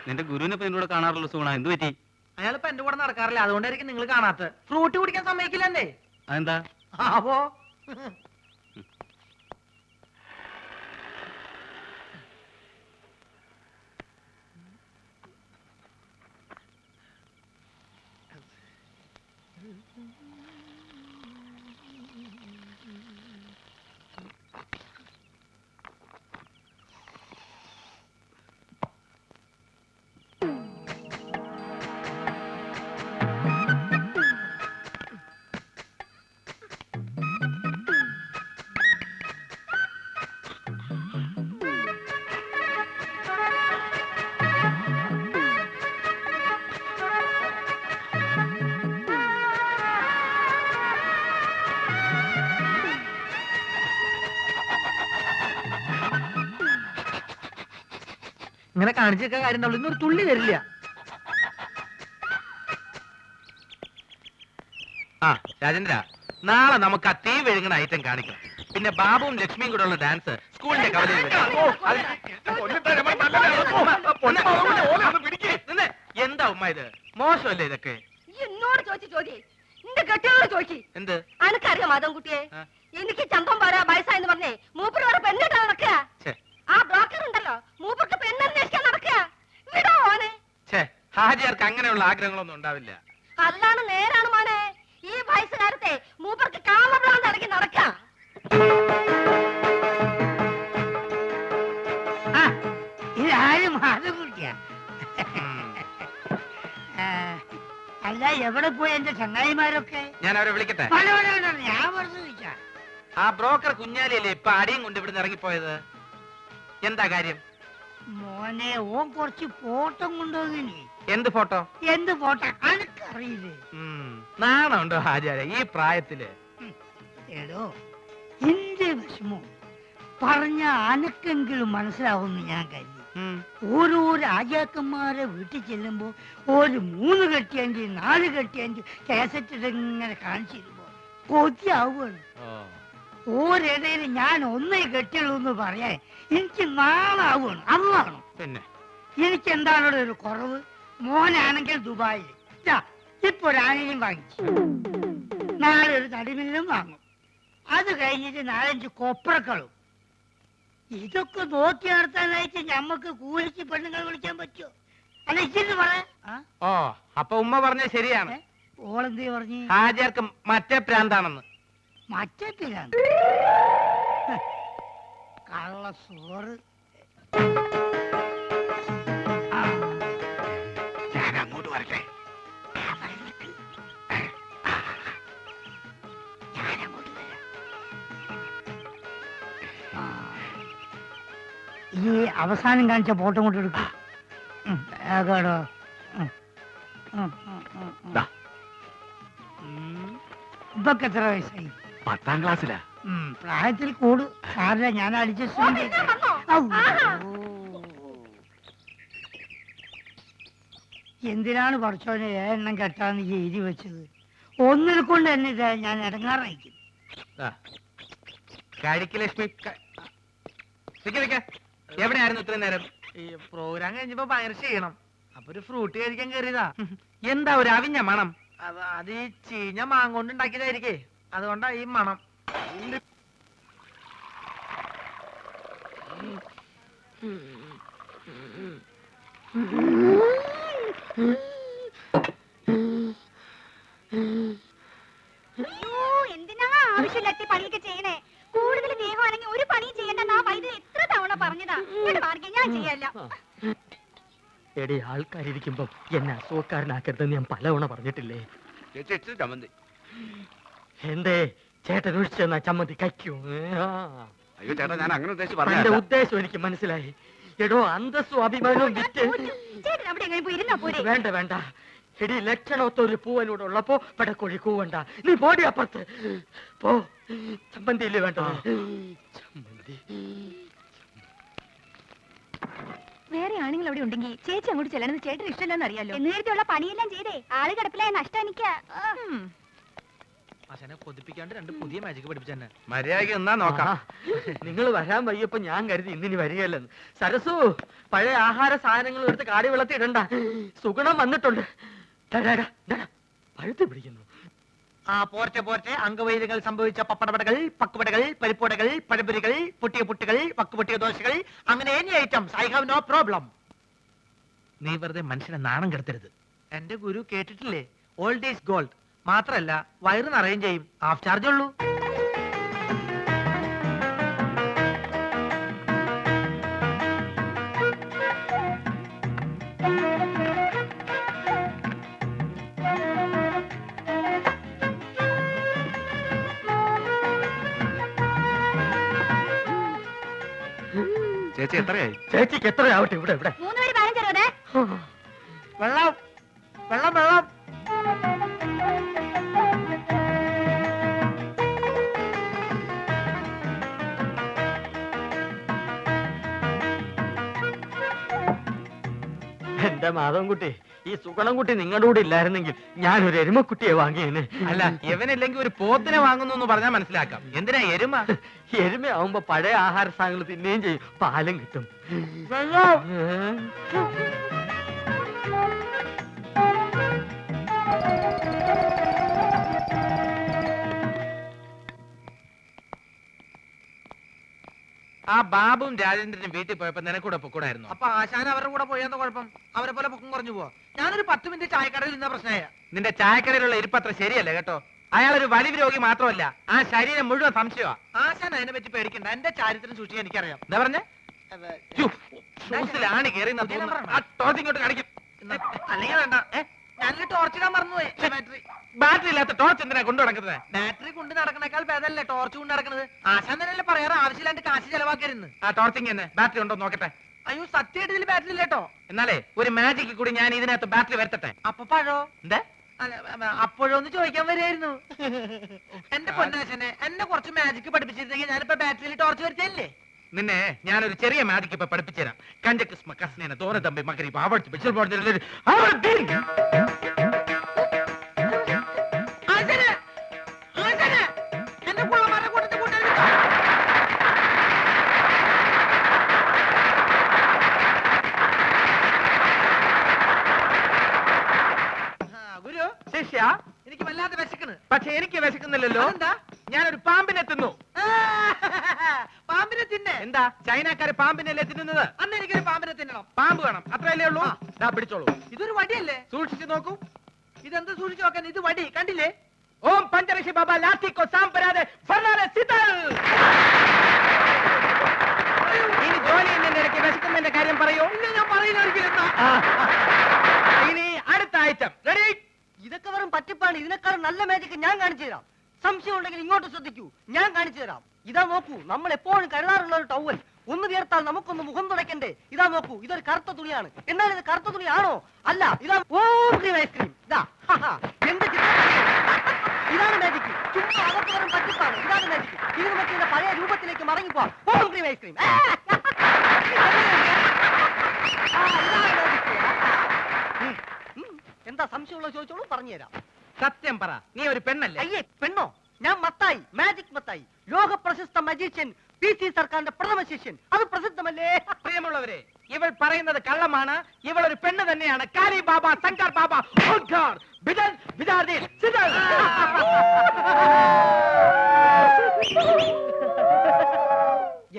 നിന്റെ ഗുരുവിനെ ഇപ്പൊ എന്നോട് കാണാറുള്ള സൂണ, എന്ത് പറ്റി? അയാളിപ്പോ എന്റെ കൂടെ നടക്കാറില്ല, അതുകൊണ്ടായിരിക്കും നിങ്ങൾ കാണാത്ത. ഫ്രൂട്ട് കുടിക്കാൻ സമ്മതിക്കില്ലേ? അതെന്താ? ആവോ. ഇങ്ങനെ കാണിച്ചൊക്കെ കാര്യം ഉണ്ടാവുള്ളൂ, ഇന്നൊരു തുള്ളി തരില്ല. ആ രാജേന്ദ്ര, നാളെ നമുക്ക് ആ തീ വെഴുങ്ങുന്ന ഐറ്റം കാണിക്കാം. പിന്നെ ബാബുവും ലക്ഷ്മിയും കൂടെ ഉള്ള ഡാൻസ് സ്കൂളിന്റെ കവലയിൽ എന്താ ഉമ്മ ഇത്? മോശമല്ലേ ഇതൊക്കെ? എന്നോട് ചോദിച്ചു നിന്റെ കെട്ടിയോട് ചോദിക്കി. എന്ത്? അനക്കറിയാം മാധവൻകുട്ടിയെ, എനിക്ക് ചമ്പം പാരാ വയസ്സായെന്ന് പറഞ്ഞേ മൂപ്പര് വേറെ പെണ്ണിട്ടാ നടക്കുക. ആ ബ്രോക്കർ ഉണ്ടല്ലോ, മൂപ്പർക്ക് പെണ്ണന്വേഷിക്കാൻ നടക്കുക. വിടോ ഓനെ. ഹാജിയാർക്ക് അങ്ങനെയുള്ള ആഗ്രഹങ്ങളൊന്നും ഉണ്ടാവില്ല. അതാണ് നേരാണ് മോനെ. ഈ വയസ്സുകാരത്തെ മൂപ്പർക്ക് കാമപ്രാന്ത് അടക്കി നടക്കാം. ഇതാരും മാധവൻകുട്ടിയാ? അല്ല, എവിടെ പോയി എന്റെ ചങ്ങായിമാരൊക്കെ? ഞാൻ അവരെ വിളിക്കട്ടെ? ഞാൻ പറഞ്ഞു. ആ ബ്രോക്കർ കുഞ്ഞാലിയല്ലേ ഇപ്പൊ അടിയും കൊണ്ട് ഇവിടുന്ന് ഇറങ്ങിപ്പോയത്? എന്താ കാര്യം? മോനെ, ഓൻ കുറച്ച് ഫോട്ടോ കൊണ്ടുപോകിനി. എന്ത് ഫോട്ടോ? എന്ത് ഫോട്ടോ അനക്കറിയില്ലേ? നാണുണ്ടോ ഹാജിയാരെ ഈ പ്രായത്തില്? എടോ, എന്റെ വിഷമോ പറഞ്ഞ അനക്കെങ്കിലും മനസ്സിലാവുമെന്ന് ഞാൻ കരുതി. ഓരോ രാജാക്കന്മാരെ വീട്ടിൽ ചെല്ലുമ്പോ ഒരു 3 കെട്ടിയഞ്ച് 4 കെട്ടിയഞ്ച് കാസറ്റ് ഇങ്ങനെ കാണിച്ചിരുമ്പോ കൊതിയാവുകയാണ്. ഓരിടയിൽ ഞാൻ ഒന്നേ കെട്ടിയുള്ളൂ എന്ന് പറയാൻ എനിക്ക് നാളാവുകയാണ്. അന്നാണ് പിന്നെ എനിക്ക് എന്താണ് ഒരു കുറവ്? മോനാണെങ്കിൽ ദുബായിൽ ഇപ്പൊ ഒരാണിനും വാങ്ങിച്ചു, നാളെ ഒരു തടിമില്ലും വാങ്ങും. അത് കഴിഞ്ഞിട്ട് 4-5 കൊപ്രക്കളും. ഇതൊക്കെ നോക്കി നടത്താനായിട്ട് ഞമ്മക്ക് കൂലിക്ക് പെണ്ണുങ്ങൾ വിളിക്കാൻ പറ്റുമോ? അല്ല, ഇച്ചിട്ട് പറയാ. ഓ, അപ്പൊ ഉമ്മ പറഞ്ഞ ശരിയാണ്. ഓളെന്തേ പറഞ്ഞു? ഹാജിയാർക്ക് മറ്റേ പ്രാന്താണെന്ന്. മറ്റേ പിരാന്ത്? കള്ള സോറ്. ഞാൻ അങ്ങോട്ട് വരട്ടെ? ഈ അവസാനം കാണിച്ച ഫോട്ടോ കൊണ്ട് എടുക്കും. ഇപ്പൊക്കെ എത്ര വയസ്സായി? 10ാം ക്ലാസ്സിലാ. പ്രായത്തിൽ കൂടു സാറില്ല, ഞാൻ അഡ്ജസ്റ്റ്. എന്തിനാണ് പഠിച്ചോനെ എണ്ണം കെട്ടാന്ന് എഴുതി വെച്ചത്? ഒന്നിൽ കൊണ്ട് തന്നെ ഞാൻ ഇടങ്ങാറായിരിക്കും. ലക്ഷ്മി എവിടെയായിരുന്നു ഇത്രയും നേരം? ഈ പ്രോഗ്രാം കഴിഞ്ഞപ്പോ ഭയങ്കര ചെയ്യണം, അപ്പൊ ഒരു ഫ്രൂട്ട് കഴിക്കാൻ കയറിയതാ. എന്താ ഒരു അവിഞ്ഞ മണം? അത് ഈ ചീഞ്ഞ മാങ്ങോണ്ട് ഉണ്ടാക്കിയതായിരിക്കേ, അതുകൊണ്ടാ ഈ മണം. എന്തിനാ ആവശ്യമില്ലാത്ത പണിയൊക്കെ ചെയ്യണേ? കൂടുതൽ ദേഹമാണെങ്കിൽ ഒരു പണിയും ചെയ്യണ്ടെന്ന് ആ വൈദ്യുതി എത്ര തവണ പറഞ്ഞതാ. ഞാൻ ചെയ്യല്ല. എടി, ആൾക്കാരിയ്ക്കുമ്പോ എന്നെ അസുഖക്കാരനാക്കരുതെന്ന് ഞാൻ പലവണ പറഞ്ഞിട്ടില്ലേ? എന്തേ ചേട്ടൻ ഒഴിച്ചെന്നാ ചമ്മന്തി കയ്ക്കൂ? അയ്യോ ചേട്ടാ, ഞാൻ അങ്ങനെ എന്റെ ഉദ്ദേശം എനിക്ക് മനസ്സിലായി. എടോ, അന്തസ്സും അഭിമാനവും വിറ്റ് വേണ്ട വേണ്ട. എടി, ലക്ഷണത്തൊരു പൂവനോട് ഉള്ളപ്പോ പടക്കോഴി കൂവണ്ട. നീ പോടി അപ്പുറത്ത് പോ. ചമ്മന്തിയില്ലേ വേണ്ട? ചമ്മന്തി വേറെ ആണുങ്ങൾ അവിടെ ഉണ്ടെങ്കിൽ ചേച്ചി അങ്ങോട്ട് ചെല്ലണമെന്ന് ചേട്ടന് ഇഷ്ടമല്ലെന്ന് അറിയാലോ. നേരത്തെ ഉള്ള പണിയെല്ലാം ചെയ്തേ ആള് കിടപ്പിലായ നഷ്ടം എനിക്ക്. ആശാനെ കൊതിപ്പിക്കാണ്ട് രണ്ട് പുതിയ മാജിക് പഠിപ്പിച്ചെന്നെ. മര്യാദയ്ക്ക് എന്നാ നോക്കാം. നിങ്ങൾ വരാൻ വയ്യപ്പോ ഞാൻ കരുതി ഇന്നിനി വരികയല്ലെന്ന്. സരസു, പഴയ ആഹാര സാധനങ്ങൾ എടുത്ത് കാടി വെള്ളത്തിൽ ഇടണ്ട. സുഗുണം വന്നിട്ടുണ്ട്. പഴുത്ത് പിടിക്കുന്നു. ആ പോർട്ടെ പോർട്ടെ, അംഗവൈദ്യങ്ങൾ സംഭവിച്ച പപ്പടപടകൾ, പക്കുപടകൾ, പരിപ്പുടകൾ, പഴംപൊരികൾ, പൊട്ടിയ പുട്ടുകൾ, വക്കുപൊട്ടിയ ദോശകൾ, അങ്ങനെ any items, I have no problem. നീ വെറുതെ മനുഷ്യനെ നാണം കെടുത്തരുത്. എന്റെ ഗുരു കേട്ടിട്ടില്ലേ, ഓൾഡ് ഈസ് ഗോൾഡ്. മാത്രല്ല വയറ് നിറയും ചെയ്യും, ഹാഫ് ചാർജ് ഉള്ളൂ. ചേച്ചി എത്രയായി? ചേച്ചിക്ക് എത്രയാവട്ടെ? ഇവിടെ ഇവിടെ 3 പേര് 15 രൂപ. വെള്ളം വെള്ളം വെള്ളം. എന്റെ മാധവൻകുട്ടി, ഈ സുഗണൻകുട്ടി നിങ്ങളുടെ കൂടെ ഇല്ലായിരുന്നെങ്കിൽ ഞാനൊരു എരുമക്കുട്ടിയെ വാങ്ങിയേനെ. അല്ല, ഇവനില്ലെങ്കിൽ ഒരു പോത്തിനെ വാങ്ങുന്നു എന്ന് പറഞ്ഞാൽ മനസ്സിലാക്കാം. എന്തിനാ എരുമ? എരുമയാവുമ്പോ പഴയ ആഹാര സാധനങ്ങൾ തിന്നുകയും ചെയ്യും, പാലും കിട്ടും. ആ ബാബുവും രാജേന്ദ്രനും വീട്ടിൽ പോയപ്പോ നിനക്കൂടെ പൊക്കൂടായിരുന്നു. അപ്പൊ ആശാൻ അവരുടെ കൂടെ പോയെന്ന കുഴപ്പം? അവരെ പോലെ പൊക്കം കുറഞ്ഞു പോവാ. ഞാനൊരു 10 മിനിറ്റ് ചായക്കടയിൽ നിന്ന പ്രശ്നമായ. നിന്റെ ചായക്കടയിലുള്ള ഇരിപ്പത്ര ശരിയല്ല കേട്ടോ. അയാളൊരു വലിവ് രോഗി മാത്രമല്ല, ആ ശരീരം മുഴുവൻ സംശയമാ. ആശാൻ അതിനെ പറ്റി പേടിക്കണ്ട, എന്റെ ചാരിത്രം സൂക്ഷിക്കാൻ എനിക്കറിയാം. എന്താ പറഞ്ഞേ? ഷൂസിലാണ് കയറി ഇങ്ങോട്ട് കാണിക്കും. അല്ലെങ്കിൽ വേണ്ട, ഞാനൊരു ടോർച്ച് ഇടാൻ മറന്നുപോയി. ബാറ്ററി ബാറ്ററി ഇല്ലാത്ത ടോർച്ച് എന്തിനാ കൊണ്ടു നടക്കുന്നത്? ബാറ്ററി കൊണ്ട് നടക്കണേക്കാൾ ഭേദമല്ലേ ടോർച്ച് കൊണ്ട് നടക്കുന്നത്? ആശാൻ തന്നെയല്ലേ പറയാറ് ആവശ്യമില്ലാണ്ട് കാശ് ചെലവാക്കരുന്ന്. ആ ടോർച്ചിങ് തന്നെ ബാറ്ററി ഉണ്ടോ നോക്കട്ടെ. അയ്യോ സത്യമായിട്ട് ഇതിൽ ബാറ്ററി ഇല്ലേട്ടോ. എന്നാലേ ഒരു മാജിക്ക് കൂടി ഞാൻ ഇതിനകത്ത് ബാറ്ററി വരുത്തട്ടെ. അപ്പൊ പഴോ? എന്താ അപ്പോഴൊന്ന് ചോദിക്കാൻ വരികയായിരുന്നു. എന്റെ പൊന്നാശനെ, എന്നെ കുറച്ച് മാജിക് പഠിപ്പിച്ചിരുന്നെങ്കിൽ ഞാനിപ്പോ ബാറ്ററിയിൽ ടോർച്ച് വരുത്തല്ലേ. നിന്നെ ഞാനൊരു ചെറിയ മാജിക്ക് ഇപ്പൊ പഠിപ്പിച്ചുതരാം. കഞ്ചക്കിസ്മ കസ്നേന തോന തമ്പി മകരി പാവട്ട് ബിച്ചൽ ബോർഡിൽ എന്റെ പുള്ളമാരെ കൂട്ടത്തിൽ കൂട്ടാൻ ഗുരു ശിഷ്യ, എനിക്ക് വല്ലാതെ വിശക്കണ്. പക്ഷെ എനിക്ക് വിശക്കുന്നില്ലല്ലോ. എന്താ? ഞാനൊരു പാമ്പിനെ തിന്നു. പാമ്പിനെ തിന്നെ? എന്താ ചൈനക്കാര് പാമ്പിനല്ലേ തിന്നുന്നത്? അന്ന് എനിക്കൊരു പാമ്പിനെ തിന്നണം. പാമ്പ് വേണം, അത്രയല്ലേ ഉള്ളൂ. ദാ പിടിച്ചോളൂ. ഇതൊരു വടിയല്ലേ? സൂക്ഷിച്ചു നോക്കൂ. ഇതെന്ത് സൂക്ഷിച്ചു നോക്കാൻ? ഇത് വടി കണ്ടില്ലേ? ഓം പഞ്ചരക്ഷി ബാബ ലാത്തിക്കോ സാമ്പരാതെ ഫർണാലെ സിതൽ. ഇനി ജോലി ചെയ്യുന്നതിന്റെ ഇടയ്ക്ക് വിശക്കുന്നതിന്റെ കാര്യം പറയൂ. ഇല്ല, ഞാൻ പറയുന്ന ഇനി അടുത്ത ഐറ്റം റെഡി. ഇതൊക്കെ വെറും പറ്റിപ്പാണ്. ഇതിനേക്കാളും നല്ല മാജിക് ഞാൻ കാണിച്ചു തരാം. സംശയം ഉണ്ടെങ്കിൽ ഇങ്ങോട്ട് ശ്രദ്ധിക്കൂ, ഞാൻ കാണിച്ചു തരാം. ഇതാ നോക്കൂ, നമ്മൾ എപ്പോഴും കരുതാറുള്ള ഒരു ടവൽ. ഒന്ന് വിയർത്താൽ നമുക്കൊന്ന് മുഖം തുടയ്ക്കണ്ടേ? ഇതാ നോക്കൂ, ഇതൊരു കറുത്ത തുണിയാണ്. എന്നാൽ ഇത് കറുത്ത തുണിയാണോ? അല്ല, ഇതാ ഓം ക്രീം ഐസ്ക്രീം. ഇതാ എന്ത് ചിത്രം! ഇതാണ് മാജിക്. ചുമ്മാ അതൊക്കെ വെറും പറ്റിപ്പാണ്. ഇതാണ് മാജിക്. ഇത് നമുക്ക് ഇതിന്റെ പഴയ രൂപത്തിലേക്ക് മടങ്ങിപ്പോവാം. ഓം ക്രീം ഐസ്ക്രീം. എന്താ സംശയമുള്ള ചോദിച്ചോളൂ, പറഞ്ഞുതരാം. സത്യം പറ, നീ ഒരു പെണ്ണല്ലേ? അയ്യേ, പെണ്ണോ? ഞാൻ മത്തായി, മാജിക് മത്തായി, ലോക പ്രശസ്ത മജീഷ്യൻ, PC സർക്കാരിന്റെ പ്രഥമ ശിഷ്യൻ. അത് പ്രസിദ്ധമല്ലേ? പ്രിയമുള്ളവരെ, ഇവൾ പറയുന്നത് കള്ളമാണ്. ഇവൾ ഒരു പെണ്ണ് തന്നെയാണ്. കാലി ബാബ, ശങ്കർ ബാബ, ഓംകാർ, ബിദൽ, ബിദാർദീൻ, സിദൽ.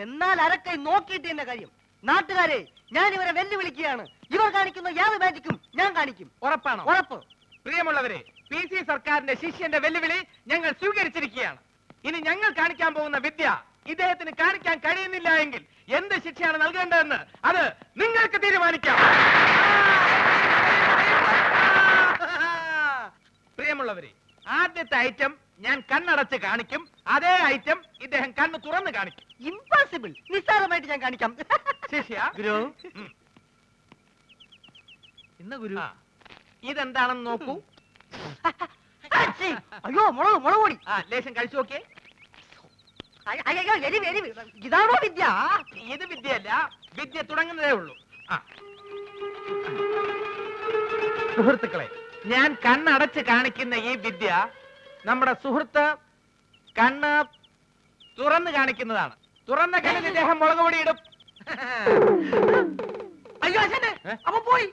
എന്നാൽ അരക്കൈ നോക്കിയിട്ട് എന്റെ കാര്യം. നാട്ടുകാരെ, ഞാൻ ഇവരെ വെല്ലുവിളിക്കുകയാണ്. ഇവർ കാണിക്കുന്ന യാതൊരു മാജിക്കും ഞാൻ കാണിക്കും. ഉറപ്പാണോ? ഉറപ്പ്. പ്രിയമുള്ളവരെ, PC സർക്കാരിന്റെ ശിഷ്യന്റെ വെല്ലുവിളി ഞങ്ങൾ സ്വീകരിച്ചിരിക്കുകയാണ്. ഇനി ഞങ്ങൾ കാണിക്കാൻ പോകുന്ന വിദ്യ ഇദ്ദേഹത്തിന് കാണിക്കാൻ കഴിയുന്നില്ല എങ്കിൽ എന്ത് ശിക്ഷയാണ് നൽകേണ്ടതെന്ന് അത് നിങ്ങൾക്ക് തീരുമാനിക്കാം. പ്രിയമുള്ളവരെ, ആദ്യത്തെ ഐറ്റം ഞാൻ കണ്ണടച്ച് കാണിക്കും. അതേ ഐറ്റം ഇദ്ദേഹം കണ്ണ് തുറന്ന് കാണിക്കും. ഇംപോസിബിൾ. നിസ്സാരമായിട്ട് ഞാൻ കാണിക്കാം. ശിഷ്യ, ഗുരു ഇന്ന് ഗുരു ഇതെന്താണെന്ന് നോക്കൂ. അയ്യോ, മുളക് പൊടി. ലേശം കഴിച്ചു നോക്കിയേ. അയ്യോ, എരിവ് എരിവ്. ഇതാണോ വിദ്യ? ഇത് വിദ്യയല്ല, വിദ്യ തുടങ്ങുന്നതേ ഉള്ളൂ. സുഹൃത്തുക്കളെ, ഞാൻ കണ്ണടച്ച് കാണിക്കുന്ന ഈ വിദ്യ നമ്മുടെ സുഹൃത്ത് കണ്ണ് തുറന്നു കാണിക്കുന്നതാണ്. തുറന്ന കണ്ണിൽ ഇദ്ദേഹം മുളക് പൊടി ഇടും. അയ്യോ അച്ഛനെ അപ്പൊ പോയി